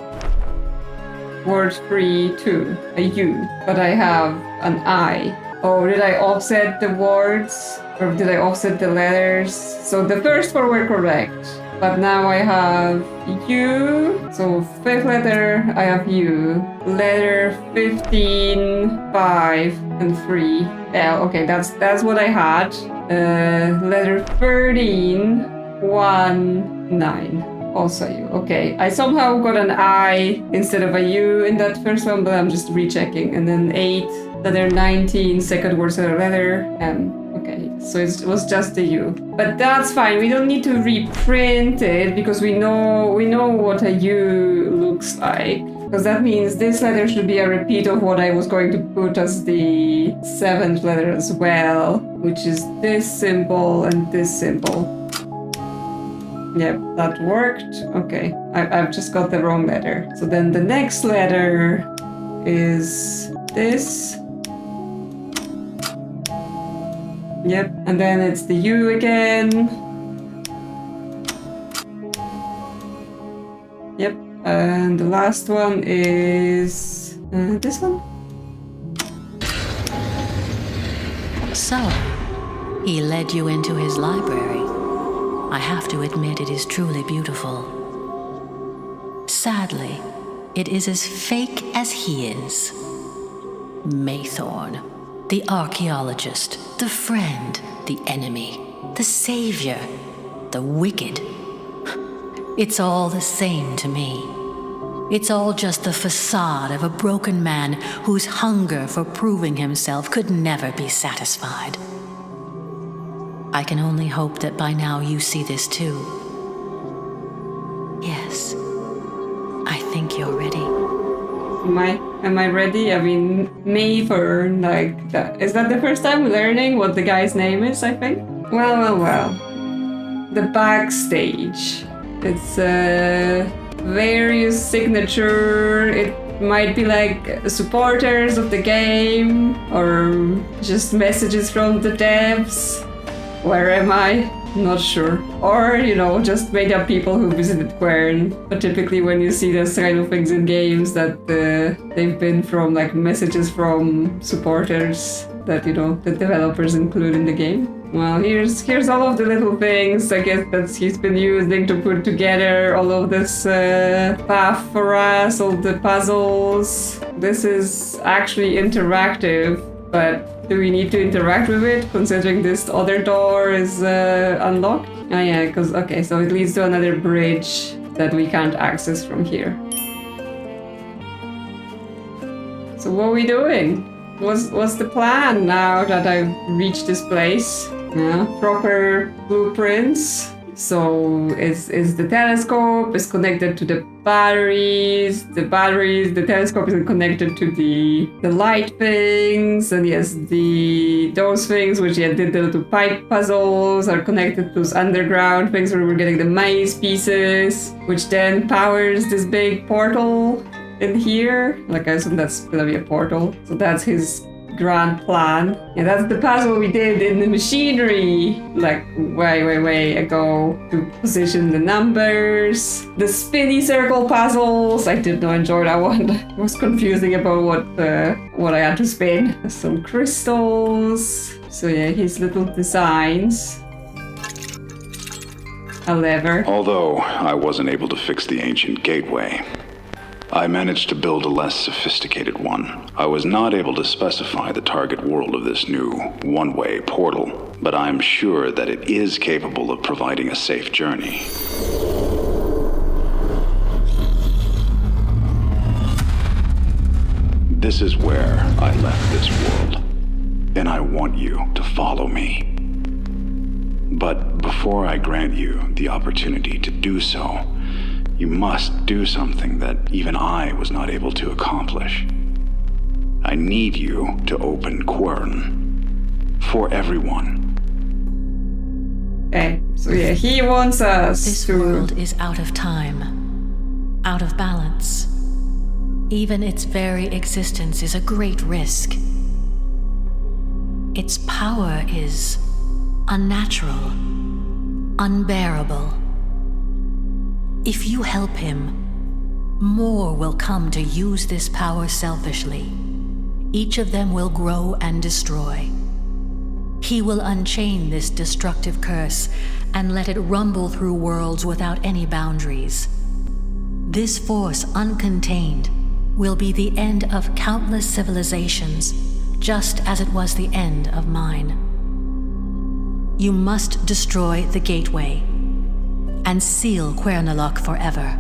Word 3, 2, a U, but I have an I. Oh, did I offset the words? Or did I offset the letters? So the first 4 were correct, but now I have U. So 5th letter, I have U. Letter 15, 5, and 3. L. Okay, that's what I had. Letter 13, 1, 9. Also U. Okay, I somehow got an I instead of a U in that first one, but I'm just rechecking. And then 8, letter 19, second word, second letter, M. Okay, so it was just the U. But that's fine. We don't need to reprint it because we know what a U looks like. Because that means this letter should be a repeat of what I was going to put as the 7th letter as well, which is this symbol and this symbol. Yep, that worked. Okay, I've just got the wrong letter. So then the next letter is this. Yep, and then it's the U again. Yep, and the last one is this one. So, he led you into his library. I have to admit it is truly beautiful. Sadly, it is as fake as he is. Maythorn, the archaeologist, the friend, the enemy, the savior, the wicked. It's all the same to me. It's all just the facade of a broken man whose hunger for proving himself could never be satisfied. I can only hope that by now you see this too. Yes, I think you're ready. Am I ready? I mean, Maythorn, like, is that the first time learning what the guy's name is, I think? Well. The Backstage. It's various signature. It might be like supporters of the game or just messages from the devs. Where am I? Not sure. Or, just made up people who visited Quern. But typically when you see those kind of things in games that they've been from like messages from supporters that, the developers include in the game. Well, here's all of the little things, I guess, that he's been using to put together all of this path for us, all the puzzles. This is actually interactive, but do we need to interact with it, considering this other door is unlocked? Oh yeah, so it leads to another bridge that we can't access from here. So what are we doing? What's the plan now that I've reached this place? Yeah, proper blueprints. So is the telescope is connected to the batteries. The telescope is connected to the light things, and yes, those things which did the little pipe puzzles are connected to those underground things where we're getting the Myst pieces, which then powers this big portal in here. Like, I assume that's gonna be a portal. So that's his grand plan. Yeah, that's the puzzle we did in the machinery, like way ago, to position the numbers. The spinny circle puzzles, I did not enjoy that one. It was confusing about what I had to spin. Some crystals. So yeah, his little designs. A lever. Although I wasn't able to fix the ancient gateway, I managed to build a less sophisticated one. I was not able to specify the target world of this new one-way portal, but I'm sure that it is capable of providing a safe journey. This is where I left this world, and I want you to follow me. But before I grant you the opportunity to do so, you must do something that even I was not able to accomplish. I need you to open Quern for everyone. Okay, so yeah, he wants us This world is out of time, out of balance. Even its very existence is a great risk. Its power is unnatural, unbearable. If you help him, more will come to use this power selfishly. Each of them will grow and destroy. He will unchain this destructive curse and let it rumble through worlds without any boundaries. This force, uncontained, will be the end of countless civilizations, just as it was the end of mine. You must destroy the gateway and seal Quernalok forever.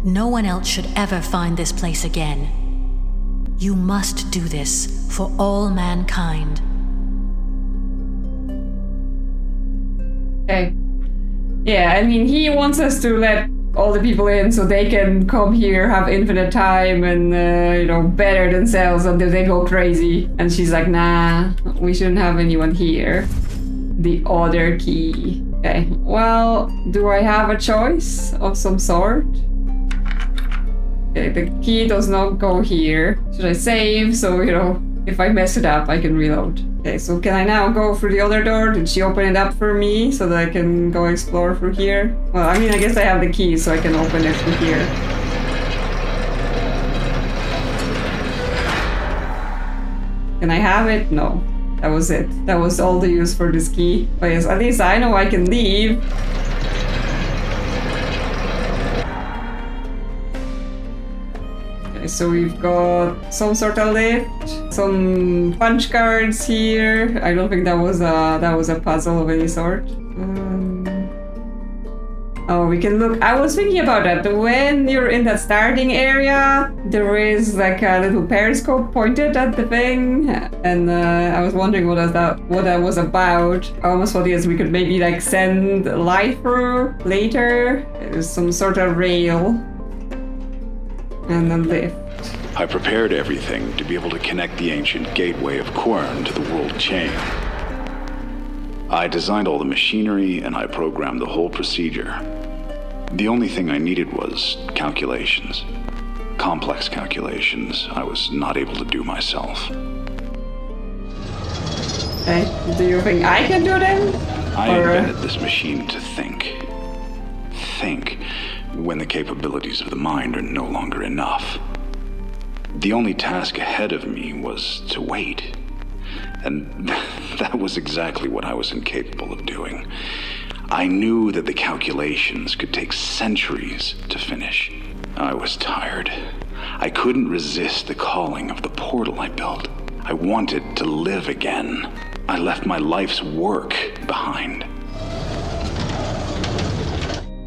No one else should ever find this place again. You must do this for all mankind. Okay. Yeah, I mean, he wants us to let all the people in so they can come here, have infinite time, and, better themselves until they go crazy. And she's like, nah, we shouldn't have anyone here. The other key. Okay, well, do I have a choice of some sort? Okay, the key does not go here. Should I save so, if I mess it up, I can reload? Okay, so can I now go through the other door? Did she open it up for me so that I can go explore through here? Well, I mean, I guess I have the key so I can open it through here. Can I have it? No. That was it. That was all the use for this key. But yes, at least I know I can leave. So we've got some sort of lift, some punch cards here. I don't think that was a puzzle of any sort. Oh, we can look. I was thinking about that. When you're in that starting area, there is like a little periscope pointed at the thing, and I was wondering what that was about. I almost thought yes, we could maybe like send light through later. There's some sort of rail and a lift. I prepared everything to be able to connect the ancient gateway of Quern to the world chain. I designed all the machinery and I programmed the whole procedure. The only thing I needed was calculations. Complex calculations I was not able to do myself. Okay, do you think I can do them? I invented this machine to think. Think when the capabilities of the mind are no longer enough. The only task ahead of me was to wait. And that was exactly what I was incapable of doing. I knew that the calculations could take centuries to finish. I was tired. I couldn't resist the calling of the portal I built. I wanted to live again. I left my life's work behind.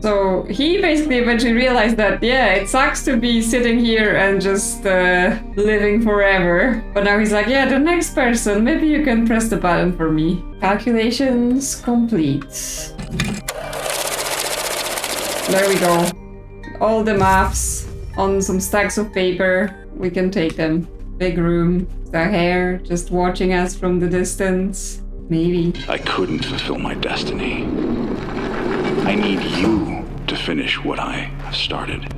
So he basically eventually realized that, yeah, it sucks to be sitting here and just living forever. But now he's like, yeah, the next person, maybe you can press the button for me. Calculations complete. There we go. All the maps on some stacks of paper. We can take them. Big room. The hair just watching us from the distance. Maybe. I couldn't fulfill my destiny. I need you to finish what I have started.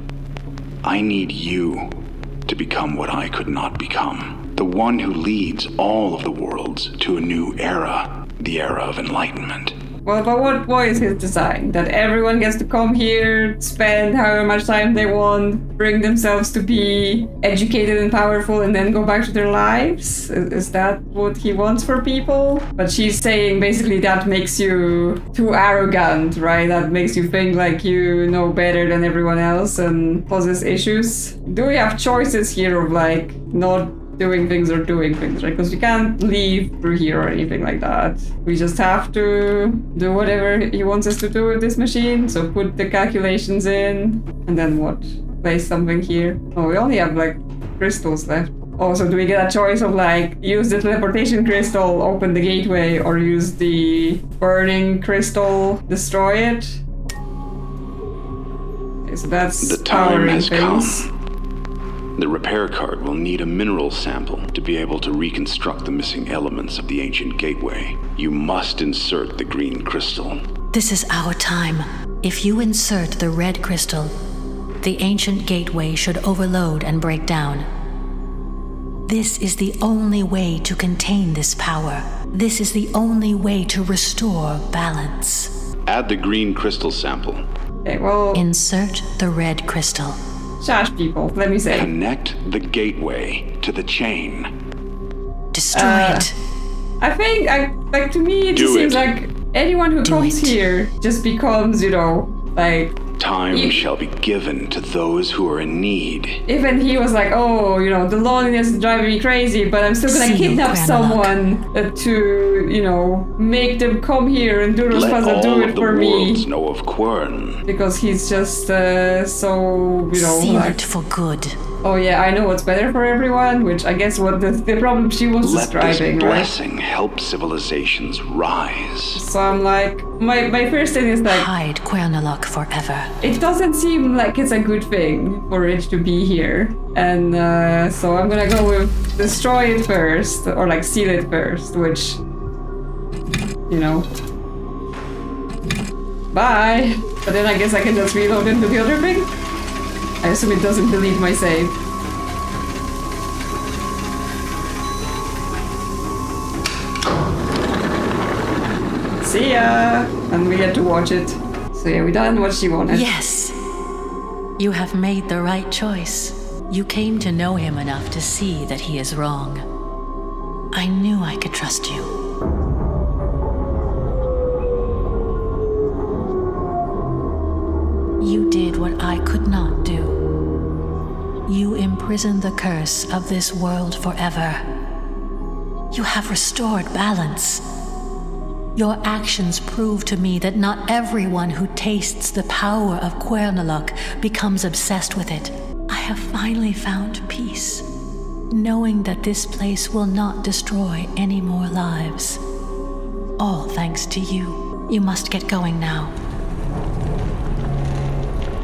I need you to become what I could not become. The one who leads all of the worlds to a new era, the era of enlightenment. Well, but what is his design? That everyone gets to come here, spend however much time they want, bring themselves to be educated and powerful, and then go back to their lives? Is that what he wants for people? But she's saying basically that makes you too arrogant, right? That makes you think like you know better than everyone else and causes issues. Do we have choices here of like not doing things or doing things, right? Because we can't leave through here or anything like that. We just have to do whatever he wants us to do with this machine. So put the calculations in, and then what? Place something here. Oh, we only have like crystals left. Also, do we get a choice of like use the teleportation crystal, open the gateway, or use the burning crystal, destroy it? Okay, so that's the time has things. come. The repair cart will need a mineral sample to be able to reconstruct the missing elements of the ancient gateway. You must insert the green crystal. This is our time. If you insert the red crystal, the ancient gateway should overload and break down. This is the only way to contain this power. This is the only way to restore balance. Add the green crystal sample. Okay, well, insert the red crystal. Shush, people, let me say. Connect the gateway to the chain. Destroy it. I think, like, to me, it just seems like anyone who comes here just becomes, you know, like... Time shall be given to those who are in need. Even he was like, oh, you know, the loneliness is driving me crazy, but I'm still gonna kidnap someone to, you know, make them come here and do those puzzles, do it for me. Let all of the worlds know of Quern. Because he's just so, you know, seal it for good. Oh yeah, I know what's better for everyone, which I guess what the problem she was describing, Let right? this blessing help civilizations rise. So I'm like, my first thing is like... hide Quernalok forever. It doesn't seem like it's a good thing for it to be here. And so I'm gonna go with destroy it first, or like seal it first, which, you know. Bye! But then I guess I can just reload into the other thing? I assume it doesn't delete my save. See ya! And we get to watch it. So yeah, we done what she wanted. Yes! You have made the right choice. You came to know him enough to see that he is wrong. I knew I could trust you. You did what I could not do. You imprisoned the curse of this world forever. You have restored balance. Your actions prove to me that not everyone who tastes the power of Quern becomes obsessed with it. I have finally found peace, knowing that this place will not destroy any more lives. All thanks to you. You must get going now.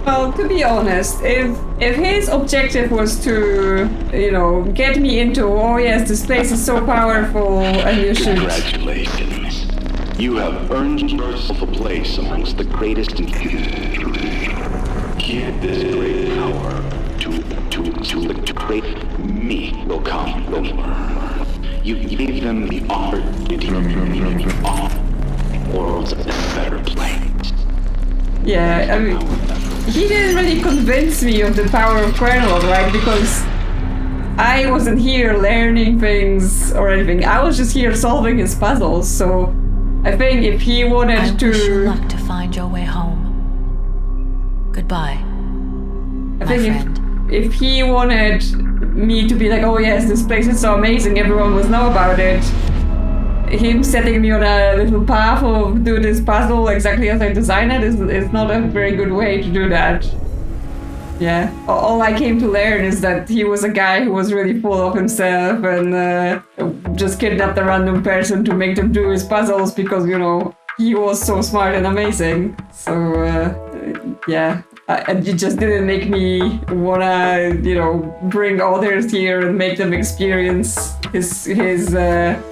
Well, to be honest, if his objective was to, get me into, oh yes, this place is so powerful and you should... Congratulations. You have earned yourself a place amongst the greatest in history. Give this great power to great me will come, will learn. You gave them the opportunity to make all worlds a better place. Yeah, I mean, he didn't really convince me of the power of Quern, right? Because I wasn't here learning things or anything. I was just here solving his puzzles, so I think if he wanted to... I wish you luck to find your way home. Goodbye, I my think friend. if he wanted me to be like, oh yes, this place is so amazing, everyone must know about it, him setting me on a little path of do this puzzle exactly as I designed it is not a very good way to do that. Yeah, all I came to learn is that he was a guy who was really full of himself and just kidnapped a random person to make them do his puzzles because, he was so smart and amazing. So, yeah. And it just didn't make me wanna, bring others here and make them experience his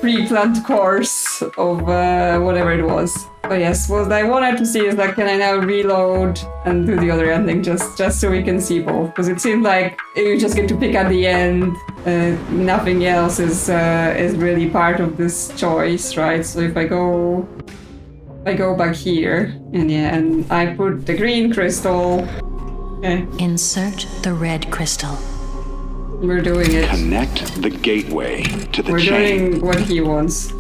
pre-planned course of whatever it was. But yes, what I wanted to see is like, can I now reload and do the other ending just so we can see both? Because it seemed like you just get to pick at the end. Nothing else is really part of this choice, right? So if I go back here, and I put the green crystal. Okay. Insert the red crystal. We're doing it. Connect the gateway to the We're chain. doing what he wants.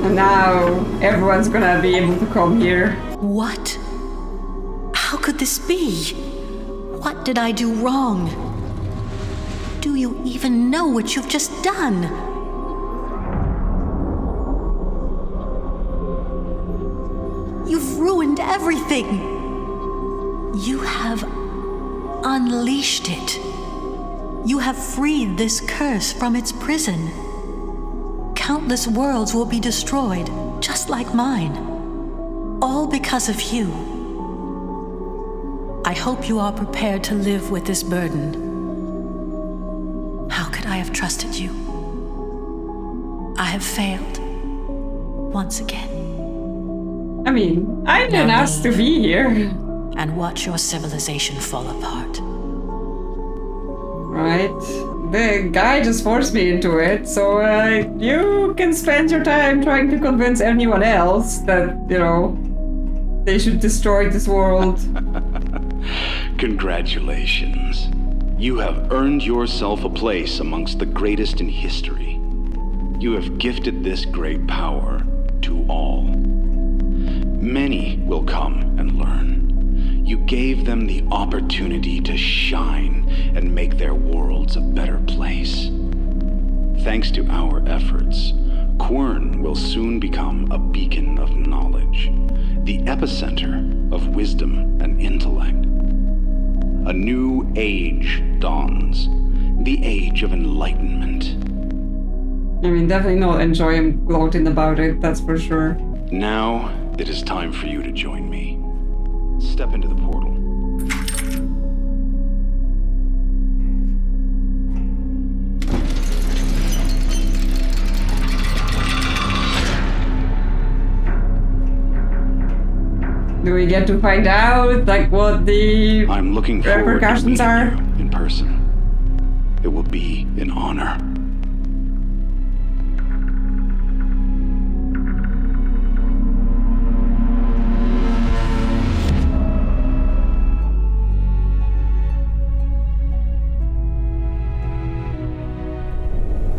And now everyone's gonna be able to come here. What? How could this be? What did I do wrong? Do you even know what you've just done? You've ruined everything. You have unleashed it. You have freed this curse from its prison. Countless worlds will be destroyed, just like mine. All because of you. I hope you are prepared to live with this burden. How could I have trusted you? I have failed. Once again. I mean, I didn't Now ask to leave. be here. And watch your civilization fall apart. Right? The guy just forced me into it, so you can spend your time trying to convince anyone else that, they should destroy this world. Congratulations. You have earned yourself a place amongst the greatest in history. You have gifted this great power to all. Many will come and learn. You gave them the opportunity to shine and make their worlds a better place. Thanks to our efforts, Quern will soon become a beacon of knowledge, the epicenter of wisdom and intellect. A new age dawns, the age of enlightenment. I mean, definitely not enjoying gloating about it, that's for sure. Now, it is time for you to join me. Step into the portal. Do we get to find out, what the I'm looking forward to repercussions meeting are? you in person. It will be an honor.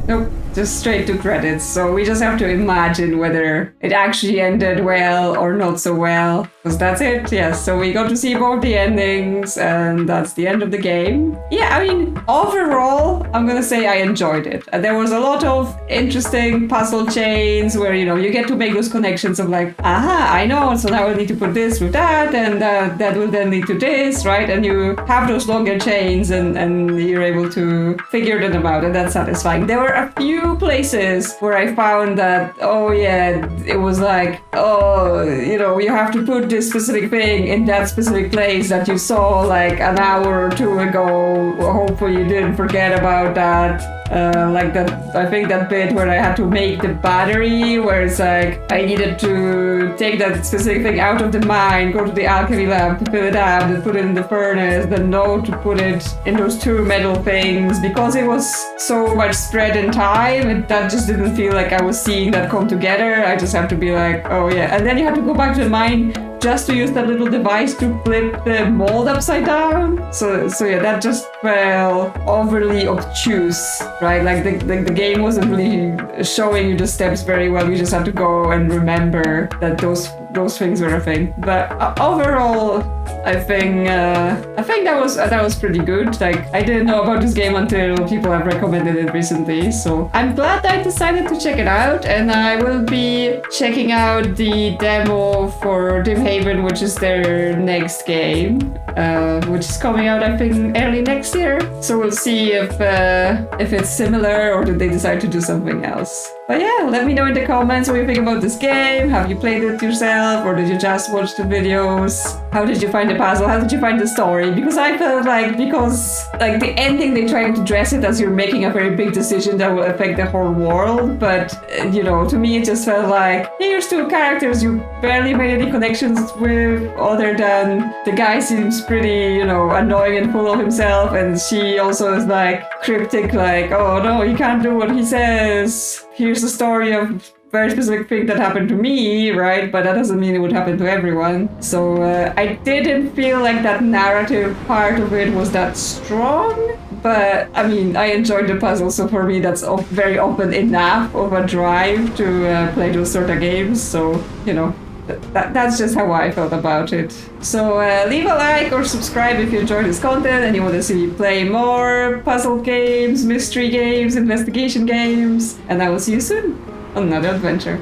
Nope. just straight to credits. So we just have to imagine whether it actually ended well or not so well. Because that's it, yes. So we got to see both the endings, and that's the end of the game. Yeah, I mean, overall, I'm gonna say I enjoyed it. There was a lot of interesting puzzle chains where, you know, you get to make those connections of like, aha, I know, so now I need to put this with that, and that will then lead to this, right? And you have those longer chains, and you're able to figure them out, and that's satisfying. There were a few places where I found that, oh yeah, it was like, oh, you know, you have to put this specific thing in that specific place that you saw like an hour or two ago. Hopefully you didn't forget about that. Like that, I think that bit where I had to make the battery, where it's like I needed to take that specific thing out of the mine, go to the alchemy lab to fill it up, then put it in the furnace, then know to put it in those two metal things. Because it was so much spread in time, that just didn't feel like I was seeing that come together. I just have to be like, oh yeah. And then you have to go back to the mine just to use that little device to flip the mold upside down. So yeah, that just felt overly obtuse, right? Like the game wasn't really showing you the steps very well. You just have to go and remember that those things were a thing. But overall, I think that was pretty good. Like, I didn't know about this game until people have recommended it recently. So I'm glad I decided to check it out, and I will be checking out the demo for Dim Haven, which is their next game, which is coming out, I think, early next year. So we'll see if it's similar or did they decide to do something else. But yeah, let me know in the comments what you think about this game. Have you played it yourself, or did you just watch the videos? How did you find the puzzle? How did you find the story? Because I felt like, the ending, they tried to dress it as you're making a very big decision that will affect the whole world. But, you know, to me it just felt like, here's two characters you barely made any connections with, other than the guy seems pretty, you know, annoying and full of himself, and she also is like cryptic, like, oh no, he can't do what he says. Here's the story of very specific thing that happened to me, right? But that doesn't mean it would happen to everyone. So I didn't feel like that narrative part of it was that strong. But I mean, I enjoyed the puzzle, so for me that's very often enough of a drive to play those sort of games. So, you know, that's just how I felt about it. So leave a like or subscribe if you enjoyed this content and you want to see me play more puzzle games, mystery games, investigation games, and I will see you soon on another adventure.